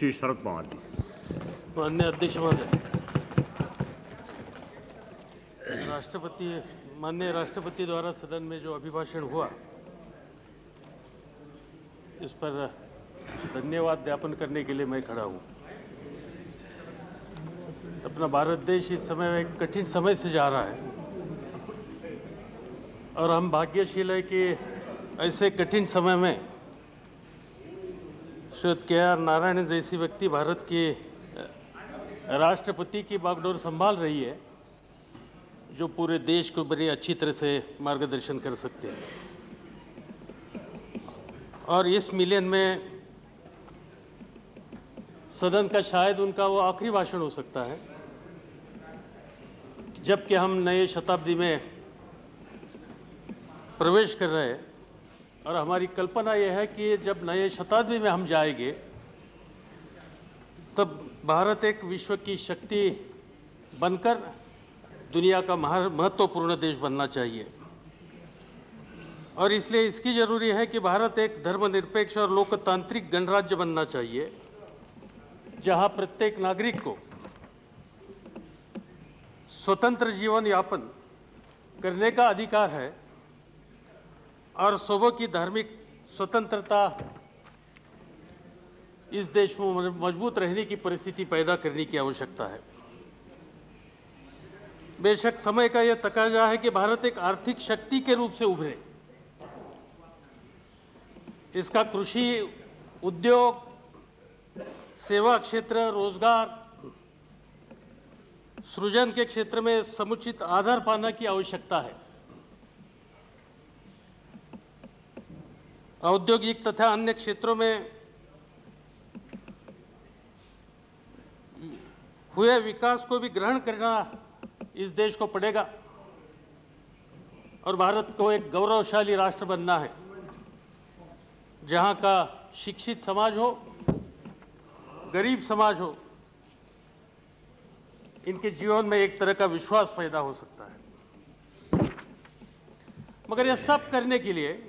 श्री शरद पवार जी। माननीय अध्यक्ष महोदय, माननीय राष्ट्रपति द्वारा सदन में जो अभिभाषण हुआ, इस पर धन्यवाद ज्ञापन करने के लिए मैं खड़ा हूँ। अपना भारत देश इस समय एक कठिन समय से जा रहा है और हम भाग्यशील है कि ऐसे कठिन समय में श्रीयुत के.आर. नारायण जैसी व्यक्ति भारत के राष्ट्रपति की बागडोर संभाल रही है, जो पूरे देश को बड़ी अच्छी तरह से मार्गदर्शन कर सकते हैं। और इस मिलियन में सदन का शायद उनका वो आखिरी भाषण हो सकता है, जबकि हम नए शताब्दी में प्रवेश कर रहे हैं। और हमारी कल्पना यह है कि जब नए शताब्दी में हम जाएंगे, तब भारत एक विश्व की शक्ति बनकर दुनिया का महत्वपूर्ण देश बनना चाहिए। और इसलिए इसकी जरूरी है कि भारत एक धर्मनिरपेक्ष और लोकतांत्रिक गणराज्य बनना चाहिए, जहां प्रत्येक नागरिक को स्वतंत्र जीवन यापन करने का अधिकार है और सबों की धार्मिक स्वतंत्रता इस देश में मजबूत रहने की परिस्थिति पैदा करने की आवश्यकता है। बेशक समय का यह तकाजा है कि भारत एक आर्थिक शक्ति के रूप से उभरे। इसका कृषि, उद्योग, सेवा क्षेत्र, रोजगार सृजन के क्षेत्र में समुचित आधार पाने की आवश्यकता है। औद्योगिक तथा अन्य क्षेत्रों में हुए विकास को भी ग्रहण करना इस देश को पड़ेगा और भारत को एक गौरवशाली राष्ट्र बनना है, जहां का शिक्षित समाज हो, गरीब समाज हो, इनके जीवन में एक तरह का विश्वास पैदा हो सकता है। मगर यह सब करने के लिए,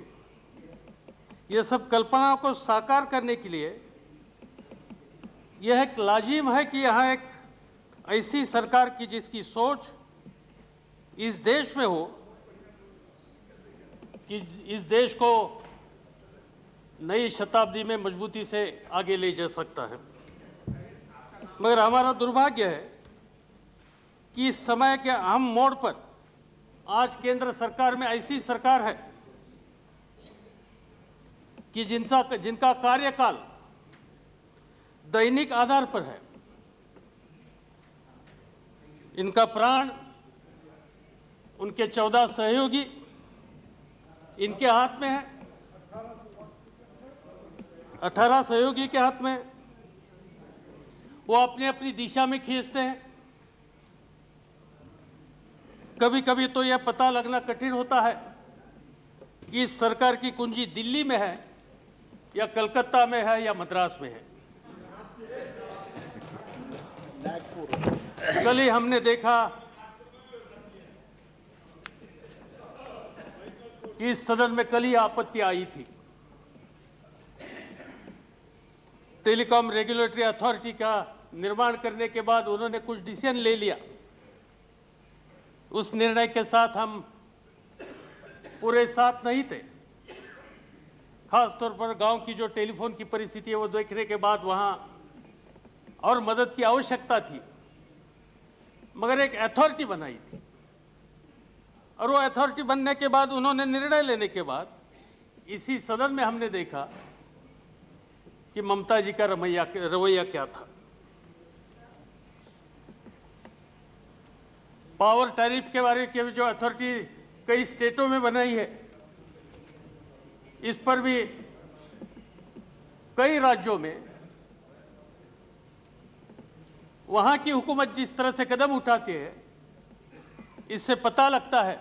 यह सब कल्पनाओं को साकार करने के लिए यह एक लाजिम है कि यहाँ एक ऐसी सरकार की जिसकी सोच इस देश में हो कि इस देश को नई शताब्दी में मजबूती से आगे ले जा सकता है। मगर हमारा दुर्भाग्य है कि इस समय के अहम मोड़ पर आज केंद्र सरकार में ऐसी सरकार है कि जिनका कार्यकाल दैनिक आधार पर है। इनका प्राण उनके 14 सहयोगी इनके हाथ में है, 18 सहयोगी के हाथ में है। वो अपनी अपनी दिशा में खींचते हैं। कभी कभी तो यह पता लगना कठिन होता है कि इस सरकार की कुंजी दिल्ली में है या कलकत्ता में है या मद्रास में है। कल ही हमने देखा कि इस सदन में कल ही आपत्ति आई थी। टेलीकॉम रेगुलेटरी अथॉरिटी का निर्माण करने के बाद उन्होंने कुछ डिसीजन ले लिया। उस निर्णय के साथ हम पूरे साथ नहीं थे। खासतौर पर गांव की जो टेलीफोन की परिस्थिति है वो देखने के बाद वहां और मदद की आवश्यकता थी। मगर एक अथॉरिटी बनाई थी और वो अथॉरिटी बनने के बाद उन्होंने निर्णय लेने के बाद इसी सदन में हमने देखा कि ममता जी का रवैया क्या था। पावर टैरिफ के बारे में जो अथॉरिटी कई स्टेटों में बनाई है, इस पर भी कई राज्यों में वहां की हुकूमत जिस तरह से कदम उठाती है, इससे पता लगता है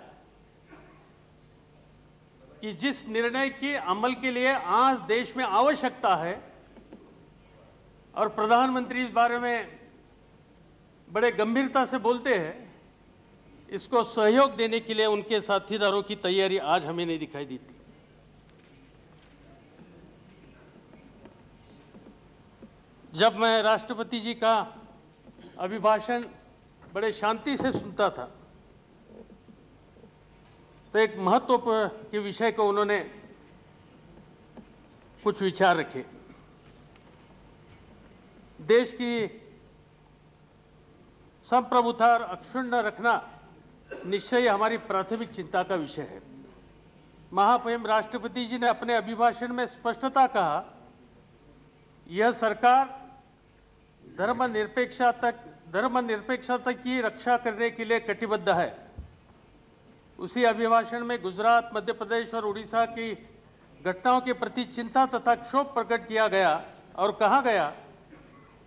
कि जिस निर्णय के अमल के लिए आज देश में आवश्यकता है और प्रधानमंत्री इस बारे में बड़े गंभीरता से बोलते हैं, इसको सहयोग देने के लिए उनके साथीदारों की तैयारी आज हमें नहीं दिखाई देती। जब मैं राष्ट्रपति जी का अभिभाषण बड़े शांति से सुनता था तो एक महत्व के विषय को उन्होंने कुछ विचार रखे। देश की संप्रभुता और अक्षुण्ण रखना निश्चय हमारी प्राथमिक चिंता का विषय है। महामहिम राष्ट्रपति जी ने अपने अभिभाषण में स्पष्टता कहा, यह सरकार धर्मनिरपेक्षता की रक्षा करने के लिए कटिबद्ध है। उसी अभिभाषण में गुजरात, मध्य प्रदेश और उड़ीसा की घटनाओं के प्रति चिंता तथा क्षोभ प्रकट किया गया और कहा गया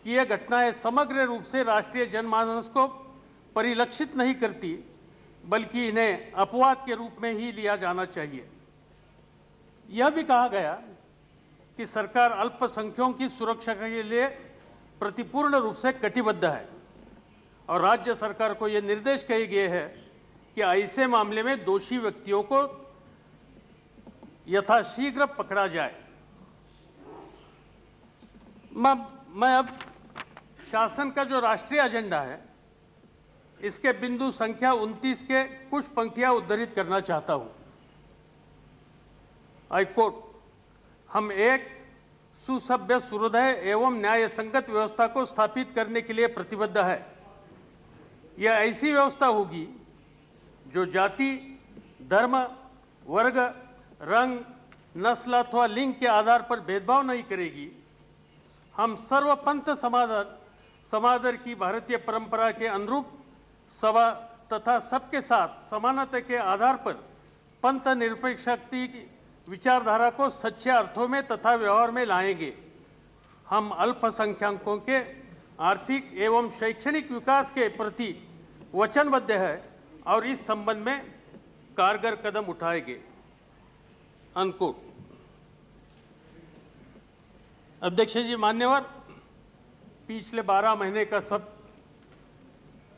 कि यह घटनाएं समग्र रूप से राष्ट्रीय जनमानस को परिलक्षित नहीं करती, बल्कि इन्हें अपवाद के रूप में ही लिया जाना चाहिए। यह भी कहा गया कि सरकार अल्पसंख्यकों की सुरक्षा के लिए प्रतिपूर्ण रूप से कटिबद्ध है और राज्य सरकार को यह निर्देश किए गए हैं कि ऐसे मामले में दोषी व्यक्तियों को यथाशीघ्र पकड़ा जाए। मैं अब शासन का जो राष्ट्रीय एजेंडा है इसके बिंदु संख्या 29 के कुछ पंक्तियां उद्धृत करना चाहता हूं। आई कोट, हम एक सुसभ्य, सुहृदय एवं न्याय संगत व्यवस्था को स्थापित करने के लिए प्रतिबद्ध है। यह ऐसी व्यवस्था होगी जो जाति, धर्म, वर्ग, रंग, नस्ल अथवा लिंग के आधार पर भेदभाव नहीं करेगी। हम सर्वपंथ समादर की भारतीय परंपरा के अनुरूप सभा तथा सबके साथ समानता के आधार पर पंथ निरपेक्षता की विचारधारा को सच्चे अर्थों में तथा व्यवहार में लाएंगे। हम अल्पसंख्यकों के आर्थिक एवं शैक्षणिक विकास के प्रति वचनबद्ध है और इस संबंध में कारगर कदम उठाएंगे। अनकोट। अध्यक्ष जी, मान्यवर, पिछले 12 महीने का सब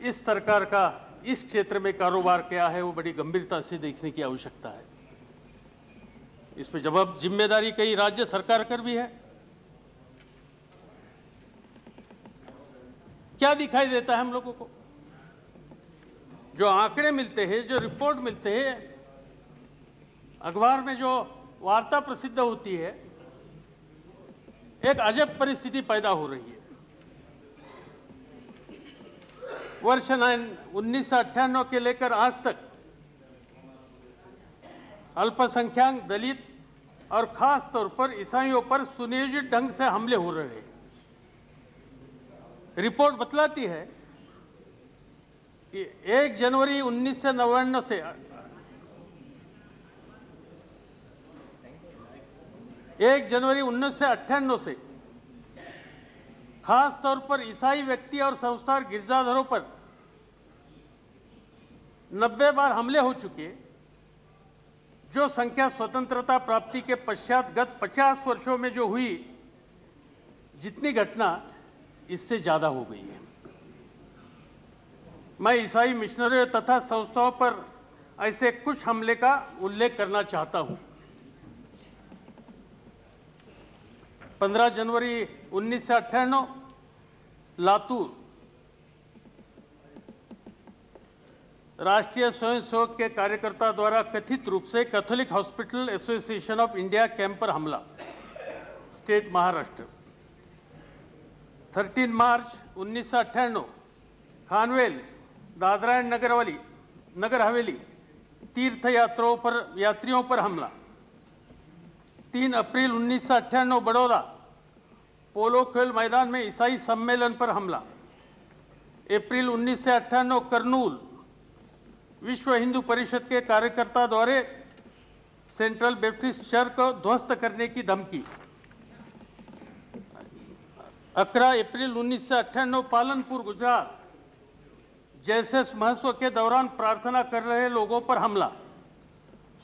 इस सरकार का इस क्षेत्र में कारोबार क्या है वो बड़ी गंभीरता से देखने की आवश्यकता है। इस पर जिम्मेदारी कई राज्य सरकार कर भी है। क्या दिखाई देता है हम लोगों को? जो आंकड़े मिलते हैं, जो रिपोर्ट मिलते हैं, अखबार में जो वार्ता प्रसिद्ध होती है, एक अजब परिस्थिति पैदा हो रही है। वर्ष 1998 के लेकर आज तक अल्पसंख्यक, दलित और खास तौर पर ईसाइयों पर सुनियोजित ढंग से हमले हो रहे हैं। रिपोर्ट बतलाती है कि 1 जनवरी 1999 से 1 जनवरी 1998 से खास तौर पर ईसाई व्यक्ति और संस्था गिरजाघरों पर 90 बार हमले हो चुके, जो संख्या स्वतंत्रता प्राप्ति के पश्चात गत 50 वर्षों में जो हुई जितनी घटना, इससे ज्यादा हो गई है। मैं ईसाई मिशनरियों तथा संस्थाओं पर ऐसे कुछ हमले का उल्लेख करना चाहता हूं। 15 जनवरी 1998 लातूर, राष्ट्रीय स्वयंसेवक के कार्यकर्ता द्वारा कथित रूप से Catholic hospital association of India camp पर हमला, स्टेट महाराष्ट्र। 13 मार्च 1998 खानवेल, दादरा एंड नगर हवेली तीर्थ यात्रियों पर हमला। 3 अप्रैल 1998 बड़ौदा, पोलो खेल मैदान में ईसाई सम्मेलन पर हमला। अप्रैल 1998 करनूल, विश्व हिंदू परिषद के कार्यकर्ता द्वारा सेंट्रल बैप्टिस्ट चर्च को ध्वस्त करने की धमकी। 11 अप्रैल 1998 पालनपुर, गुजरात, जैसे महोत्सव के दौरान प्रार्थना कर रहे लोगों पर हमला।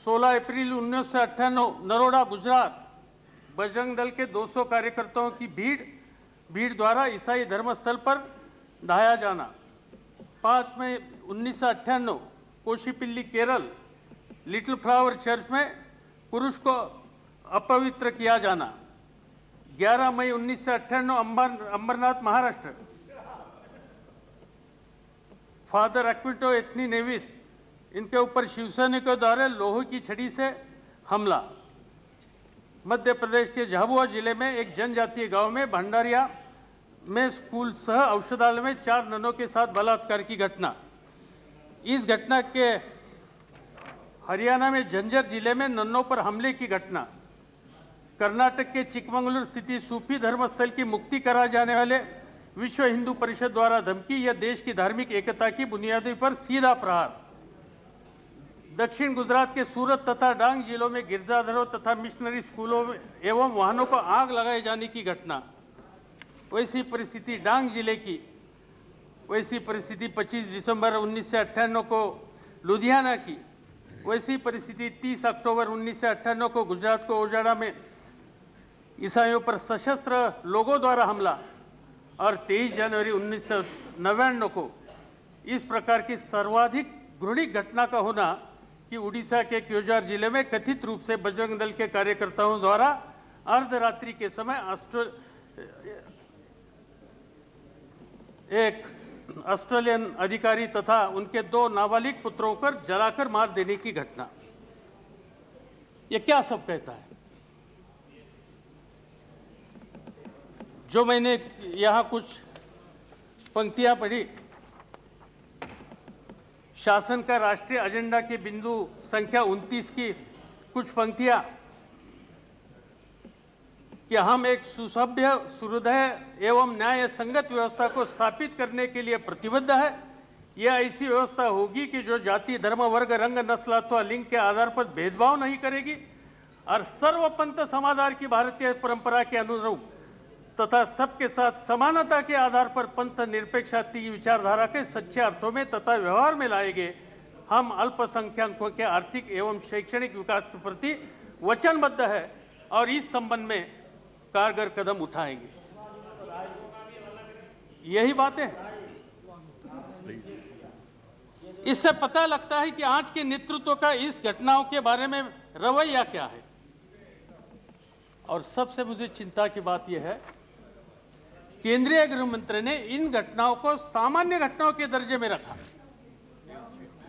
16 अप्रैल 1998 नरोड़ा, गुजरात, बजरंग दल के 200 कार्यकर्ताओं की भीड़ द्वारा ईसाई धर्मस्थल पर ढाया जाना। 5 मई 1998 Koshipilli, Kerala, little flower church में पुरुष को अपवित्र किया जाना। 11 मई 1998 अंबरनाथ महाराष्ट्र, फादर एक्विटो एथनी नेविस, इनके ऊपर शिवसैनिकों द्वारा लोहे की छड़ी से हमला। मध्य प्रदेश के झाबुआ जिले में एक जनजातीय गांव में भंडारिया में स्कूल सह औषधालय में 4 ननों के साथ बलात्कार की घटना। इस घटना के हरियाणा में झंझर जिले में नन्नों पर हमले की घटना। कर्नाटक के चिकमंगलुरु स्थित सूफी धर्मस्थल की मुक्ति कराए जाने वाले विश्व हिंदू परिषद द्वारा धमकी, यह देश की धार्मिक एकता की बुनियादी पर सीधा प्रहार। दक्षिण गुजरात के सूरत तथा डांग जिलों में गिरजाघरों तथा मिशनरी स्कूलों एवं वाहनों को आग लगाए जाने की घटना। वैसी परिस्थिति डांग जिले की, वैसी परिस्थिति 25 दिसंबर 1998 को लुधियाना की, वैसी परिस्थिति 30 अक्टूबर 1998 को गुजरात को ओजाड़ा में ईसाइयों पर सशस्त्र लोगों द्वारा हमला, और 23 जनवरी 1999 को इस प्रकार की सर्वाधिक घृणित घटना का होना कि उड़ीसा के क्योंझार जिले में कथित रूप से बजरंग दल के कार्यकर्ताओं द्वारा अर्धरात्रि के समय एक ऑस्ट्रेलियन अधिकारी तथा उनके 2 नाबालिग पुत्रों पर जलाकर मार देने की घटना। ये क्या सब कहता है? जो मैंने यहां कुछ पंक्तियां पढ़ी, शासन का राष्ट्रीय एजेंडा के बिंदु संख्या 29 की कुछ पंक्तियां कि हम एक सुसभ्य, सुहृदय एवं न्याय संगत व्यवस्था को स्थापित करने के लिए प्रतिबद्ध है। यह ऐसी व्यवस्था होगी कि जो जाति, धर्म, वर्ग, रंग, नस्ल अथवा लिंग के आधार पर भेदभाव नहीं करेगी और सर्वपंथ समाधान की भारतीय परंपरा के अनुरूप तथा सबके साथ समानता के आधार पर पंथ निरपेक्षता की विचारधारा के सच्चे अर्थों में तथा व्यवहार में लाएंगे। हम अल्पसंख्यकों के आर्थिक एवं शैक्षणिक विकास के प्रति वचनबद्ध है और इस संबंध में कारगर कदम उठाएंगे। यही बातें इससे पता लगता है कि आज के नेतृत्व का इस घटनाओं के बारे में रवैया क्या है। और सबसे मुझे चिंता की बात यह है, केंद्रीय गृह मंत्री ने इन घटनाओं को सामान्य घटनाओं के दर्जे में रखा।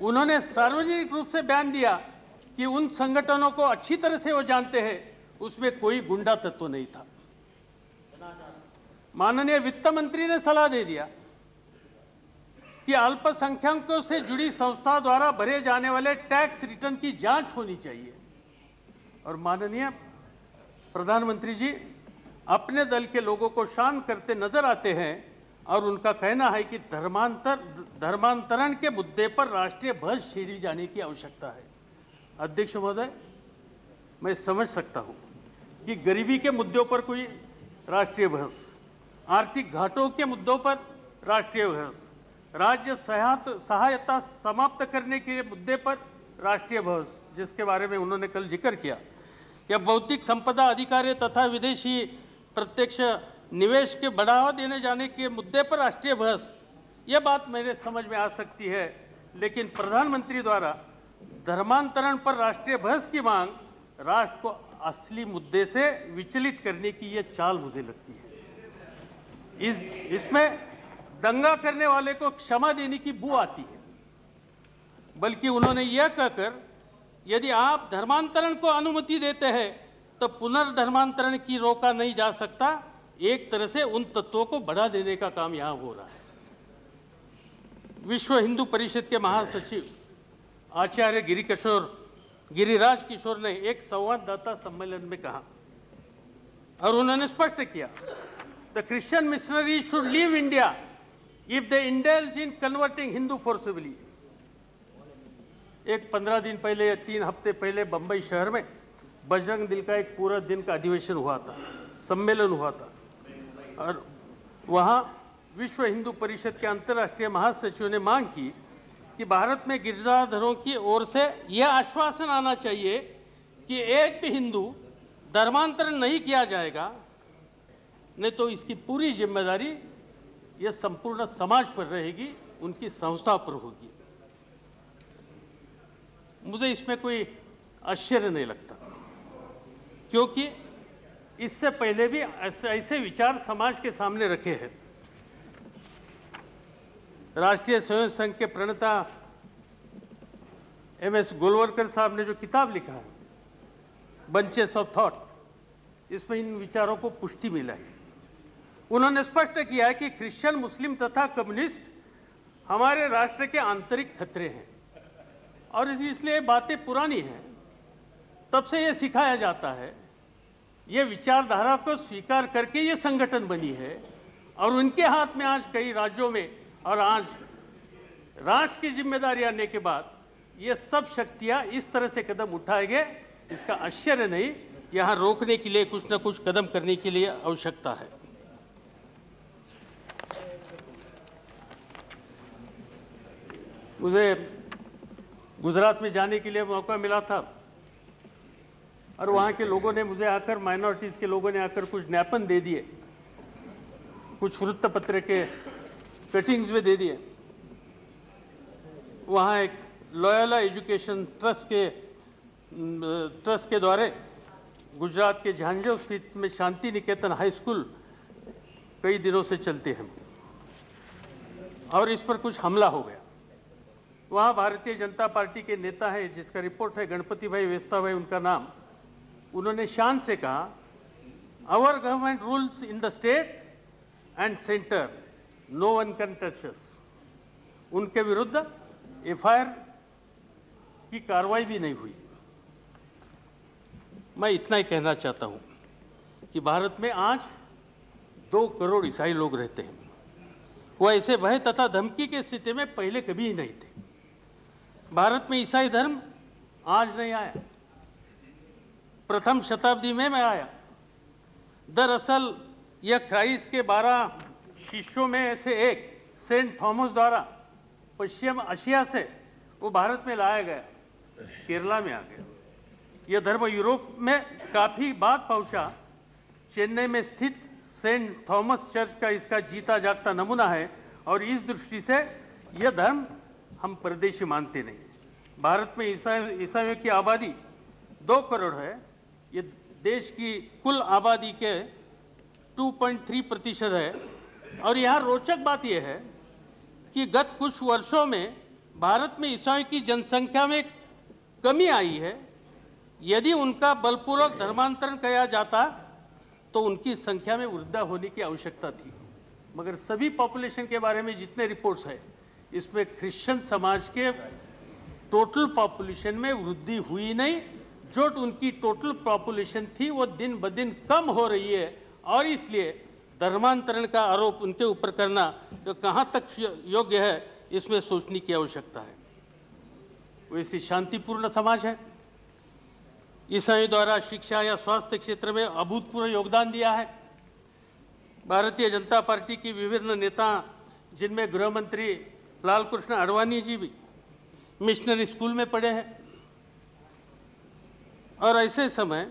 उन्होंने सार्वजनिक रूप से बयान दिया कि उन संगठनों को अच्छी तरह से वो जानते हैं, उसमें कोई गुंडा तत्व नहीं था। माननीय वित्त मंत्री ने सलाह दे दिया कि अल्पसंख्यकों से जुड़ी संस्था द्वारा भरे जाने वाले टैक्स रिटर्न की जांच होनी चाहिए। और माननीय प्रधानमंत्री जी अपने दल के लोगों को शांत करते नजर आते हैं और उनका कहना है कि धर्मांतरण के मुद्दे पर राष्ट्रीय ध्वज छेड़ी जाने की आवश्यकता है। अध्यक्ष महोदय, मैं समझ सकता हूं कि गरीबी के मुद्दों पर कोई राष्ट्रीय ध्वज, आर्थिक घाटों के मुद्दों पर राष्ट्रीय ध्वज, राज्य सहायता समाप्त करने के मुद्दे पर राष्ट्रीय ध्वज, जिसके बारे में उन्होंने कल जिक्र किया, या भौतिक संपदा अधिकार तथा विदेशी प्रत्यक्ष निवेश के बढ़ावा देने जाने के मुद्दे पर राष्ट्रीय ध्वज, यह बात मेरे समझ में आ सकती है। लेकिन प्रधानमंत्री द्वारा धर्मांतरण पर राष्ट्रीय ध्वज की मांग राष्ट्र को असली मुद्दे से विचलित करने की यह चाल मुझे लगती है। इसमें दंगा करने वाले को क्षमा देने की बू आती है, बल्कि उन्होंने यह कहकर यदि आप धर्मांतरण को अनुमति देते हैं तो पुनर्धर्मांतरण की रोका नहीं जा सकता, एक तरह से उन तत्वों को बढ़ा देने का काम यहां हो रहा है। विश्व हिंदू परिषद के महासचिव आचार्य गिरिराज किशोर ने एक संवाददाता सम्मेलन में कहा और उन्होंने स्पष्ट किया, the Christian missionary should leave India if they indulge in converting Hindu forcibly. एक 15 दिन पहले या 3 हफ्ते पहले बंबई शहर में बजरंग दल का एक पूरा दिन का अधिवेशन हुआ था, सम्मेलन हुआ था, और वहां विश्व हिंदू परिषद के अंतर्राष्ट्रीय महासचिव ने मांग की कि भारत में गिरजाधरों की ओर से यह आश्वासन आना चाहिए कि एक भी हिंदू धर्मांतरण नहीं किया जाएगा, नहीं तो इसकी पूरी जिम्मेदारी यह संपूर्ण समाज पर रहेगी, उनकी संस्था पर होगी। मुझे इसमें कोई आश्चर्य नहीं लगता, क्योंकि इससे पहले भी ऐसे विचार समाज के सामने रखे हैं। राष्ट्रीय स्वयं संघ के प्रणेता MS गोलवलकर साहब ने जो किताब लिखा है बंचेस ऑफ थॉट, इसमें इन विचारों को पुष्टि मिला है। उन्होंने स्पष्ट किया है कि क्रिश्चियन, मुस्लिम तथा कम्युनिस्ट हमारे राष्ट्र के आंतरिक खतरे हैं और इसलिए बातें पुरानी हैं, तब से ये सिखाया जाता है। ये विचारधारा को स्वीकार करके ये संगठन बनी है और उनके हाथ में आज कई राज्यों में और आज राष्ट्र की जिम्मेदारी आने के बाद ये सब शक्तियां इस तरह से कदम उठाएंगे, इसका आश्चर्य नहीं। यहां रोकने के लिए कुछ न कुछ कदम करने के लिए आवश्यकता है। मुझे गुजरात में जाने के लिए मौका मिला था और वहाँ के लोगों ने मुझे आकर, माइनॉरिटीज़ के लोगों ने आकर कुछ ज्ञापन दे दिए, कुछ वृत्तपत्र के कटिंग्स में दे दिए। वहाँ एक लोयोला एजुकेशन ट्रस्ट के द्वारा गुजरात के झांझों स्थित में शांति निकेतन हाई स्कूल कई दिनों से चलते हैं और इस पर कुछ हमला हो गया। वहाँ भारतीय जनता पार्टी के नेता है, जिसका रिपोर्ट है, गणपति भाई वेस्ता भाई उनका नाम। उन्होंने शान से कहा, our government rules in the state and centre, no one can touch us. उनके विरुद्ध FIR की कार्रवाई भी नहीं हुई। मैं इतना ही कहना चाहता हूं कि भारत में आज 2 करोड़ ईसाई लोग रहते हैं। वो ऐसे भय तथा धमकी की स्थिति में पहले कभी ही नहीं थे। भारत में ईसाई धर्म आज नहीं आया, प्रथम शताब्दी में आया। दरअसल यह क्राइस्ट के 12 शिष्यों में से एक सेंट थॉमस द्वारा पश्चिम एशिया से वो भारत में लाया गया, केरला में आ गया। यह धर्म यूरोप में काफी बाद पहुंचा। चेन्नई में स्थित सेंट थॉमस चर्च का इसका जीता जागता नमूना है और इस दृष्टि से यह धर्म हम परदेशी मानते नहीं। भारत में ईसाइयों की आबादी 2 करोड़ है। ये देश की कुल आबादी के 2.3% है। और यहाँ रोचक बात यह है कि गत कुछ वर्षों में भारत में ईसाइयों की जनसंख्या में कमी आई है। यदि उनका बलपूर्वक धर्मांतरण किया जाता तो उनकी संख्या में वृद्धि होने की आवश्यकता थी, मगर सभी पॉपुलेशन के बारे में जितने रिपोर्ट्स है, इसमें क्रिश्चियन समाज के टोटल पॉपुलेशन में वृद्धि हुई नहीं। जो उनकी टोटल पॉपुलेशन थी वो दिन ब दिन कम हो रही है और इसलिए धर्मांतरण का आरोप उनके ऊपर करना तो कहाँ तक योग्य है, इसमें सोचने की आवश्यकता है। वैसे शांतिपूर्ण समाज है। ईसाइयों द्वारा शिक्षा या स्वास्थ्य क्षेत्र में अभूतपूर्व योगदान दिया है। भारतीय जनता पार्टी की विभिन्न नेता, जिनमें गृह मंत्री लाल कृष्ण आडवाणी जी भी मिशनरी स्कूल में पढ़े हैं और ऐसे समय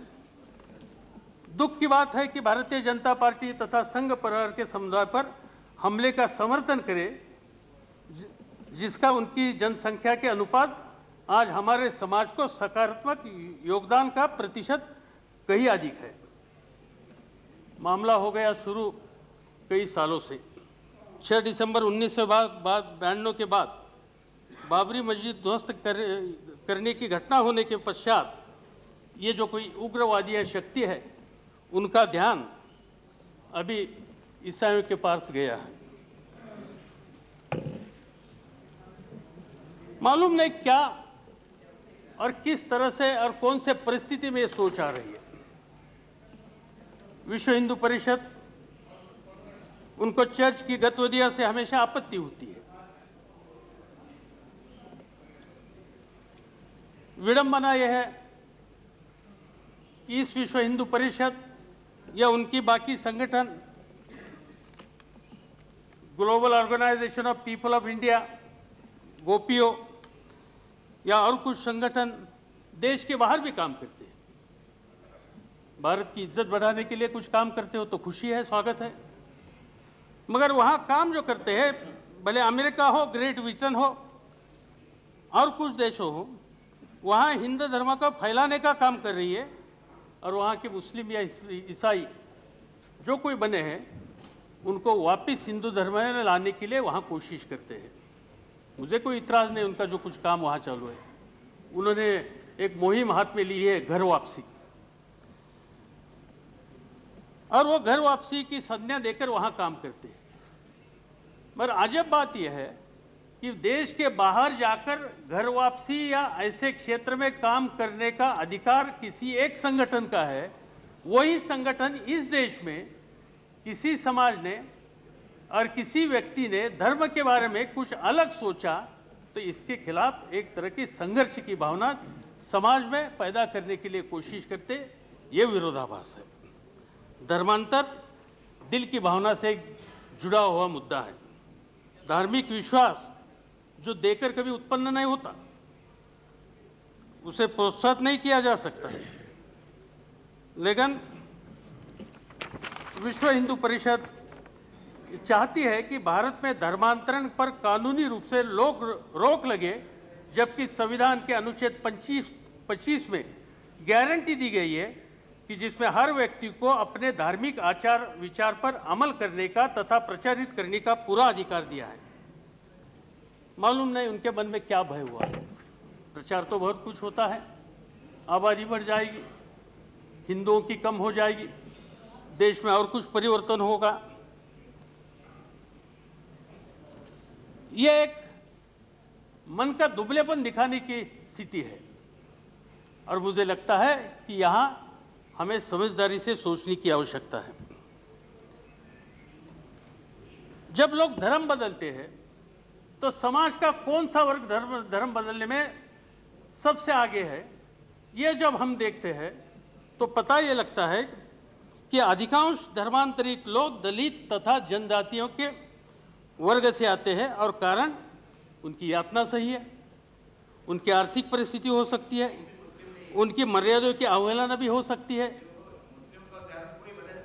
दुख की बात है कि भारतीय जनता पार्टी तथा संघ परिवार के समुदाय पर हमले का समर्थन करे, जिसका उनकी जनसंख्या के अनुपात आज हमारे समाज को सकारात्मक योगदान का प्रतिशत कहीं अधिक है। मामला हो गया शुरू कई सालों से। 6 दिसंबर 1992 के बाद बाबरी मस्जिद ध्वस्त करने की घटना होने के पश्चात ये जो कोई उग्रवादी शक्ति है, उनका ध्यान अभी ईसाइयों के पास गया है। मालूम नहीं क्या और किस तरह से और कौन से परिस्थिति में ये सोच आ रही है। विश्व हिंदू परिषद, उनको चर्च की गतिविधियों से हमेशा आपत्ति होती है। विडंबना यह है कि इस विश्व हिंदू परिषद या उनकी बाकी संगठन, global organisation of people of India, GOPIO या और कुछ संगठन देश के बाहर भी काम करते हैं। भारत की इज्जत बढ़ाने के लिए कुछ काम करते हो तो खुशी है, स्वागत है। मगर वहां काम जो करते हैं, भले अमेरिका हो, ग्रेट ब्रिटेन हो और कुछ देशों हो, वहां हिंदू धर्म को फैलाने का काम कर रही है और वहाँ के मुस्लिम या ईसाई जो कोई बने हैं उनको वापस हिंदू धर्म में लाने के लिए वहाँ कोशिश करते हैं। मुझे कोई इतराज़ नहीं उनका जो कुछ काम वहाँ चालू है। उन्होंने एक मुहिम हाथ में ली है घर वापसी, और वो घर वापसी की संज्ञा देकर वहाँ काम करते हैं। मगर अजब बात यह है कि देश के बाहर जाकर घर वापसी या ऐसे क्षेत्र में काम करने का अधिकार किसी एक संगठन का है। वही संगठन इस देश में किसी समाज ने और किसी व्यक्ति ने धर्म के बारे में कुछ अलग सोचा तो इसके खिलाफ एक तरह की संघर्ष की भावना समाज में पैदा करने के लिए कोशिश करते, ये विरोधाभास है। धर्मांतर दिल की भावना से जुड़ा हुआ मुद्दा है। धार्मिक विश्वास जो देकर कभी उत्पन्न नहीं होता, उसे प्रोत्साहित नहीं किया जा सकता है। लेकिन विश्व हिंदू परिषद चाहती है कि भारत में धर्मांतरण पर कानूनी रूप से रोक लगे, जबकि संविधान के अनुच्छेद 25 में गारंटी दी गई है कि जिसमें हर व्यक्ति को अपने धार्मिक आचार विचार पर अमल करने का तथा प्रचारित करने का पूरा अधिकार दिया है। मालूम नहीं उनके मन में क्या भय हुआ है। प्रचार तो बहुत कुछ होता है, आबादी बढ़ जाएगी, हिंदुओं की कम हो जाएगी, देश में और कुछ परिवर्तन होगा। यह एक मन का दुबलेपन दिखाने की स्थिति है, और मुझे लगता है कि यहां हमें समझदारी से सोचने की आवश्यकता है। जब लोग धर्म बदलते हैं तो समाज का कौन सा वर्ग धर्म बदलने में सबसे आगे है, ये जब हम देखते हैं तो पता ये लगता है कि अधिकांश धर्मांतरित लोग दलित तथा जनजातियों के वर्ग से आते हैं, और कारण उनकी यातना सही है, उनकी आर्थिक परिस्थिति हो सकती है, उनकी मर्यादाओं की अवहेलना भी हो सकती है।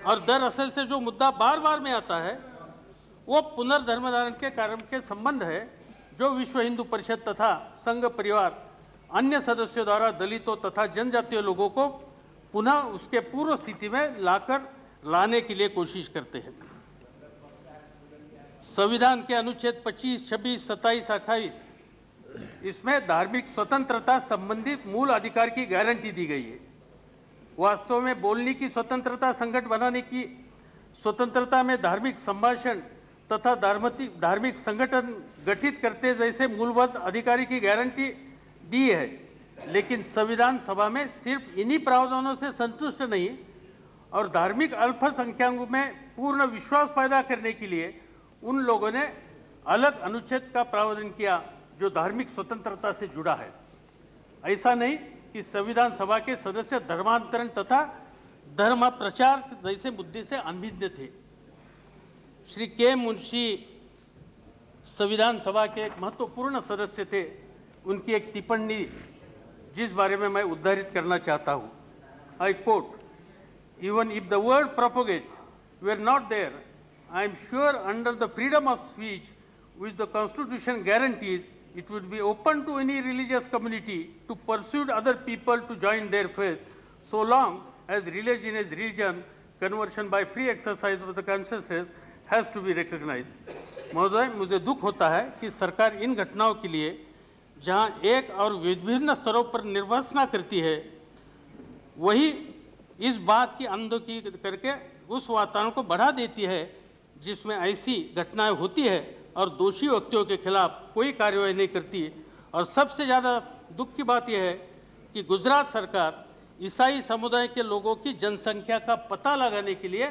और दरअसल से जो मुद्दा बार बार में आता है वो पुनर्धर्मधारण के कारण के संबंध है, जो विश्व हिंदू परिषद तथा संघ परिवार अन्य सदस्यों द्वारा दलितों तथा जनजातीय लोगों को पुनः उसके पूर्व स्थिति में लाने के लिए कोशिश करते हैं। संविधान के अनुच्छेद 25, 26, 27, 28 इसमें धार्मिक स्वतंत्रता संबंधित मूल अधिकार की गारंटी दी गई है। वास्तव में बोलने की स्वतंत्रता, संगठन बनाने की स्वतंत्रता में धार्मिक संभाषण तथा धार्मिक संगठन गठित करते जैसे मूलभूत अधिकार की गारंटी दी है। लेकिन संविधान सभा में सिर्फ इन्हीं प्रावधानों से संतुष्ट नहीं और धार्मिक अल्पसंख्यकों में पूर्ण विश्वास पैदा करने के लिए उन लोगों ने अलग अनुच्छेद का प्रावधान किया जो धार्मिक स्वतंत्रता से जुड़ा है। ऐसा नहीं कि संविधान सभा के सदस्य धर्मांतरण तथा धर्म प्रचार जैसे मुद्दे से अनभिज्ञ थे। श्री के मुंशी संविधान सभा के एक महत्वपूर्ण सदस्य थे। उनकी एक टिप्पणी जिस बारे में मैं उद्धृत करना चाहता हूँ। I quote, even if the word propagate were not there, I am sure under the freedom of speech which the Constitution guarantees, it would be open to any religious community to pursue other people to join their faith, so long as religion is religion, conversion by free exercise of the conscience has to be recognized. महोदय, मुझे दुख होता है कि सरकार इन घटनाओं के लिए जहां एक और विभिन्न स्तरों पर निर्भसना करती है, वही इस बात की अनदेखी करके उस वातावरण को बढ़ा देती है जिसमें ऐसी घटनाएं होती है और दोषी व्यक्तियों के खिलाफ कोई कार्रवाई नहीं करती। और सबसे ज़्यादा दुख की बात यह है कि गुजरात सरकार ईसाई समुदाय के लोगों की जनसंख्या का पता लगाने के लिए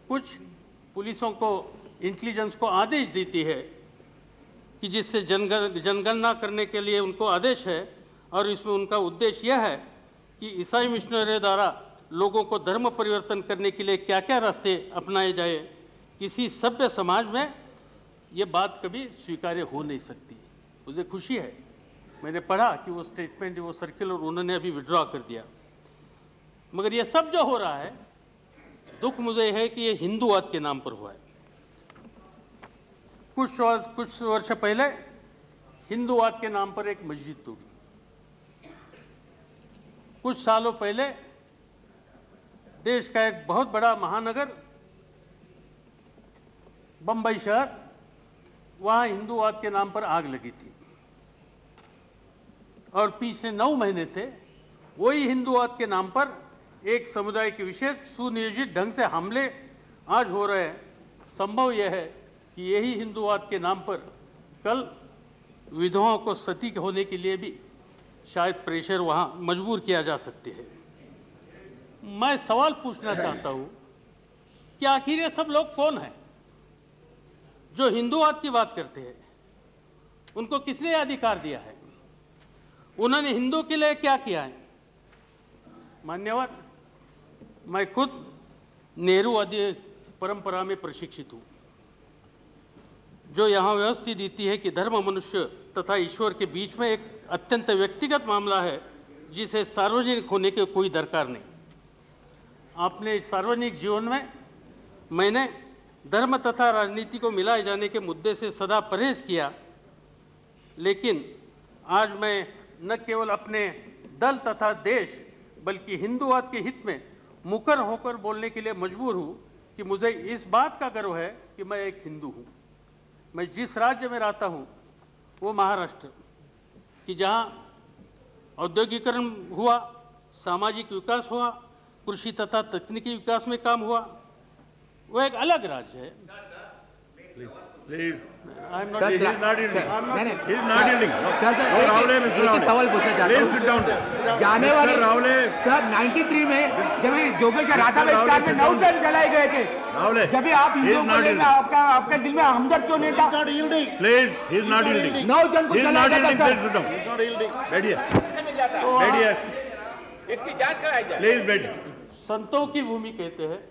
कुछ पुलिसों को, इंटेलिजेंस को आदेश देती है कि जिससे जनगणना करने के लिए उनको आदेश है, और इसमें उनका उद्देश्य यह है कि ईसाई मिशनरी द्वारा लोगों को धर्म परिवर्तन करने के लिए क्या क्या रास्ते अपनाए जाए। किसी सभ्य समाज में ये बात कभी स्वीकार्य हो नहीं सकती। मुझे खुशी है, मैंने पढ़ा कि वो स्टेटमेंट, वो सर्कुलर उन्होंने अभी विड्रॉ कर दिया। मगर ये सब जो हो रहा है, दुख मुझे है कि ये हिंदूवाद के नाम पर हुआ है। कुछ वर्ष पहले हिंदूवाद के नाम पर एक मस्जिद टूटी। कुछ सालों पहले देश का एक बहुत बड़ा महानगर बंबई शहर, वहां हिंदूवाद के नाम पर आग लगी थी और पिछले 9 महीने से वही हिंदूवाद के नाम पर एक समुदाय के विशेष सुनियोजित ढंग से हमले आज हो रहे हैं। संभव यह है कि यही हिंदूवाद के नाम पर कल विधवाओं को सती होने के लिए भी शायद प्रेशर वहां मजबूर किया जा सकते हैं। मैं सवाल पूछना चाहता हूं कि आखिर ये सब लोग कौन हैं जो हिंदूवाद की बात करते हैं? उनको किसने अधिकार दिया है? उन्होंने हिंदू के लिए क्या किया है? मान्यवर, मैं खुद नेहरूवादी परंपरा में प्रशिक्षित हूं, जो यहां व्यवस्थित देती है कि धर्म मनुष्य तथा ईश्वर के बीच में एक अत्यंत व्यक्तिगत मामला है जिसे सार्वजनिक होने की कोई दरकार नहीं। अपने सार्वजनिक जीवन में मैंने धर्म तथा राजनीति को मिलाए जाने के मुद्दे से सदा परहेज किया, लेकिन आज मैं न केवल अपने दल तथा देश बल्कि हिंदूवाद के हित में मुकर होकर बोलने के लिए मजबूर हूं कि मुझे इस बात का गर्व है कि मैं एक हिंदू हूं। मैं जिस राज्य में रहता हूं वो महाराष्ट्र, कि जहां औद्योगिकरण हुआ, सामाजिक विकास हुआ, कृषि तथा तकनीकी विकास में काम हुआ, वो एक अलग राज्य है। सवाल पूछना चाहता हूँ। जाने वाले सर 93 में जब जोगेश्वर राधा में 9 टन जलाए गए थे, जब आप हिंदुओं को लेकर आपके दिल में हमदर्द क्यों नहीं था? Please, he is not yielding. 9 जन को जलाया गया था सर। बैठिए, इसकी जांच कराई जाए। प्लीज बैठिए। संतों की भूमि कहते हैं,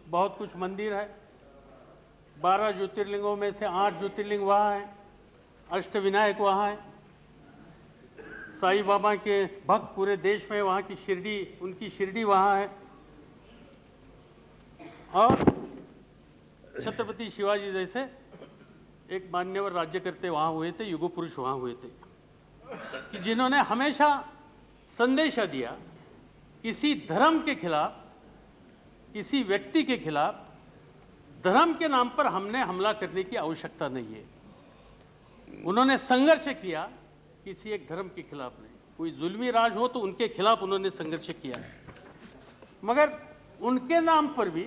बहुत कुछ मंदिर है, 12 ज्योतिर्लिंगों में से 8 ज्योतिर्लिंग वहां हैं, अष्टविनायक वहां हैं, साईं बाबा के भक्त पूरे देश में, वहां की शिरडी, उनकी शिरडी वहां है, और छत्रपति शिवाजी जैसे एक मान्यवर राज्यकर्ता वहां हुए थे, युग पुरुष वहां हुए थे, कि जिन्होंने हमेशा संदेश दिया किसी धर्म के खिलाफ, किसी व्यक्ति के खिलाफ धर्म के नाम पर हमने हमला करने की आवश्यकता नहीं है। उन्होंने संघर्ष किया किसी एक धर्म के खिलाफ नहीं, कोई जुल्मी राज हो तो उनके खिलाफ उन्होंने संघर्ष किया, मगर उनके नाम पर भी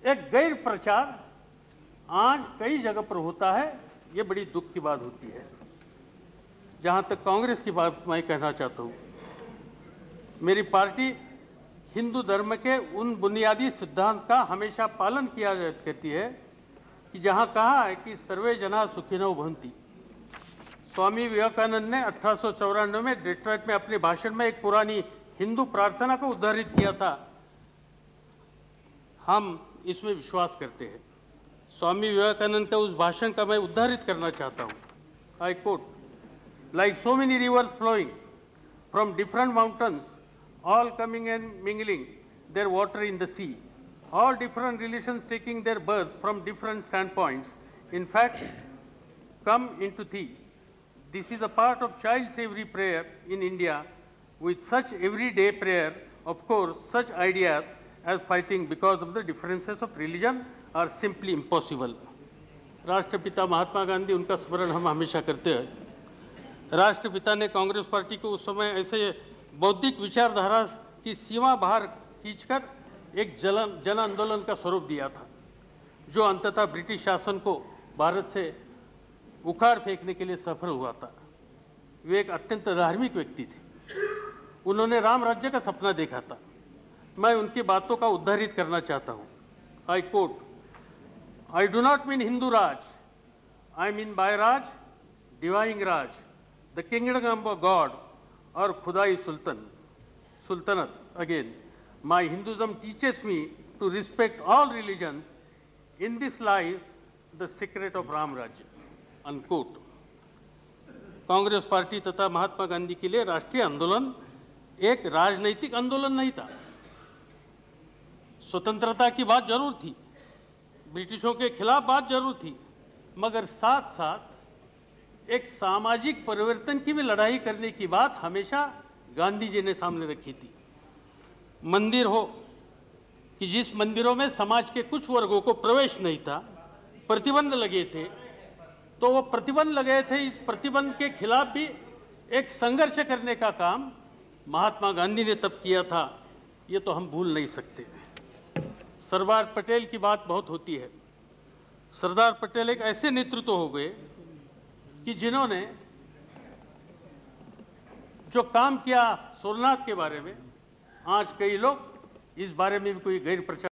एक गैर प्रचार आज कई जगह पर होता है। ये बड़ी दुख की बात होती है। जहां तक कांग्रेस की बात मैं कहना चाहता हूं, मेरी पार्टी हिंदू धर्म के उन बुनियादी सिद्धांत का हमेशा पालन किया करती है कि जहां कहा है कि सर्वे जना सुखिनो भवन्ति। स्वामी विवेकानंद ने 1894 में डेट्रॉइट में अपने भाषण में एक पुरानी हिंदू प्रार्थना को उद्धृत किया था। हम इसमें विश्वास करते हैं। स्वामी विवेकानंद के उस भाषण का मैं उद्धृत करना चाहता हूं। I quote, like so many rivers flowing from different mountains, all coming and mingling their water in the sea, all different relations taking their birth from different standpoints, in fact, come into thee. This is a part of child every prayer in India. With such everyday prayer, of course, such ideas as fighting because of the differences of religion are simply impossible. राष्ट्रपिता महात्मा गांधी, उनका स्मरण हम हमेशा करते हैं। राष्ट्रपिता ने Congress party को उस समय ऐसे बौद्धिक विचारधारा की सीमा बाहर खींचकर एक जन आंदोलन का स्वरूप दिया था, जो अंततः ब्रिटिश शासन को भारत से उखाड़ फेंकने के लिए सफल हुआ था। वे एक अत्यंत धार्मिक व्यक्ति थे। उन्होंने राम राज्य का सपना देखा था। मैं उनकी बातों का उद्धृत करना चाहता हूं। I coat, I do not mean Hindu Raj, I mean by Raj, divine Raj, the kingdom of God or Khudai Sultanate. Again, my Hinduism teaches me to respect all religions. In this lies the secret of Ram Rajya. Unquote. Congress party तथा महात्मा गांधी के लिए राष्ट्रीय आंदोलन एक राजनीतिक आंदोलन नहीं था। स्वतंत्रता की बात जरूर थी, ब्रिटिशों के खिलाफ बात जरूर थी, मगर साथ साथ एक सामाजिक परिवर्तन की भी लड़ाई करने की बात हमेशा गांधी जी ने सामने रखी थी। मंदिर हो कि जिस मंदिरों में समाज के कुछ वर्गों को प्रवेश नहीं था, प्रतिबंध लगे थे, तो वो प्रतिबंध लगे थे, इस प्रतिबंध के खिलाफ भी एक संघर्ष करने का काम महात्मा गांधी ने तब किया था, ये तो हम भूल नहीं सकते। सरदार पटेल की बात बहुत होती है। सरदार पटेल एक ऐसे नेतृत्व हो गए कि जिन्होंने जो काम किया सोमनाथ के बारे में, आज कई लोग इस बारे में भी कोई गैर प्रचार